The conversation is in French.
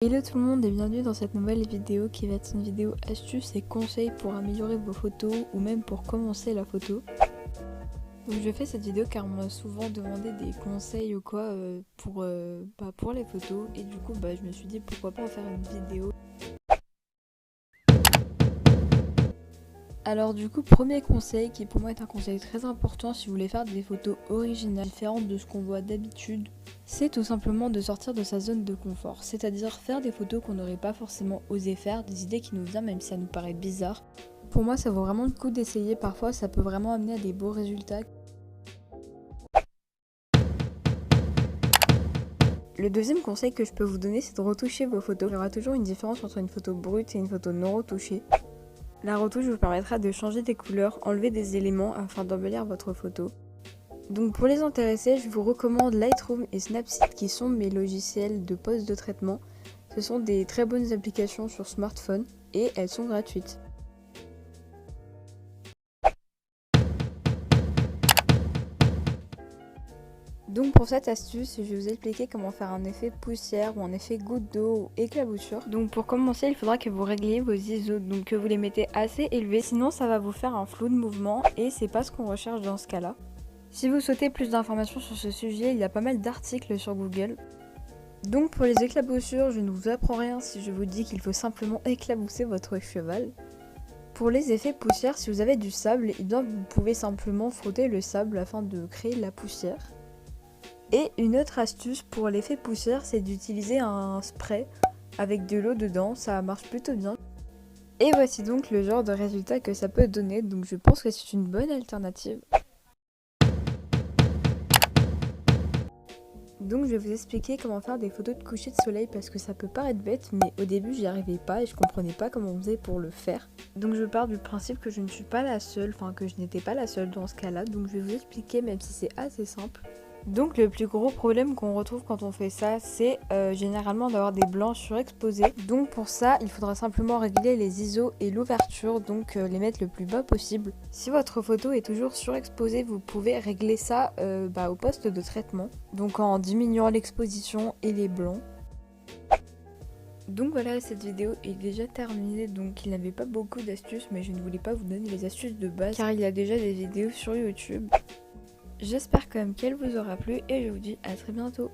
Hello tout le monde et bienvenue dans cette nouvelle vidéo qui va être une vidéo astuces et conseils pour améliorer vos photos ou même pour commencer la photo. Donc je fais cette vidéo car on m'a souvent demandé des conseils ou quoi pour les photos et du coup je me suis dit pourquoi pas en faire une vidéo. Alors du coup, premier conseil qui pour moi est un conseil très important si vous voulez faire des photos originales, différentes de ce qu'on voit d'habitude, c'est tout simplement de sortir de sa zone de confort, c'est-à-dire faire des photos qu'on n'aurait pas forcément osé faire, des idées qui nous viennent même si ça nous paraît bizarre. Pour moi ça vaut vraiment le coup d'essayer, parfois ça peut vraiment amener à des beaux résultats. Le deuxième conseil que je peux vous donner, c'est de retoucher vos photos. Il y aura toujours une différence entre une photo brute et une photo non retouchée. La retouche vous permettra de changer des couleurs, enlever des éléments afin d'embellir votre photo. Donc pour les intéressés, je vous recommande Lightroom et Snapseed qui sont mes logiciels de post de traitement. Ce sont des très bonnes applications sur smartphone et elles sont gratuites. Donc pour cette astuce, je vais vous expliquer comment faire un effet poussière ou un effet goutte d'eau ou éclaboussure. Donc pour commencer, il faudra que vous régliez vos ISO, donc que vous les mettez assez élevés, sinon ça va vous faire un flou de mouvement et c'est pas ce qu'on recherche dans ce cas-là. Si vous souhaitez plus d'informations sur ce sujet, il y a pas mal d'articles sur Google. Donc pour les éclaboussures, je ne vous apprends rien si je vous dis qu'il faut simplement éclabousser votre cheval. Pour les effets poussière, si vous avez du sable, eh bien vous pouvez simplement frotter le sable afin de créer la poussière. Et une autre astuce pour l'effet poussière, c'est d'utiliser un spray avec de l'eau dedans, ça marche plutôt bien. Et voici donc le genre de résultat que ça peut donner, donc je pense que c'est une bonne alternative. Donc je vais vous expliquer comment faire des photos de coucher de soleil parce que ça peut paraître bête, mais au début j'y arrivais pas et je comprenais pas comment on faisait pour le faire. Donc je pars du principe que je ne suis pas la seule, que je n'étais pas la seule dans ce cas-là, donc je vais vous expliquer même si c'est assez simple. Donc le plus gros problème qu'on retrouve quand on fait ça, c'est généralement d'avoir des blancs surexposés. Donc pour ça, il faudra simplement régler les ISO et l'ouverture, donc les mettre le plus bas possible. Si votre photo est toujours surexposée, vous pouvez régler ça au poste de traitement, donc en diminuant l'exposition et les blancs. Donc voilà, cette vidéo est déjà terminée, donc il n'y avait pas beaucoup d'astuces, mais je ne voulais pas vous donner les astuces de base car il y a déjà des vidéos sur YouTube. J'espère quand même qu'elle vous aura plu et je vous dis à très bientôt.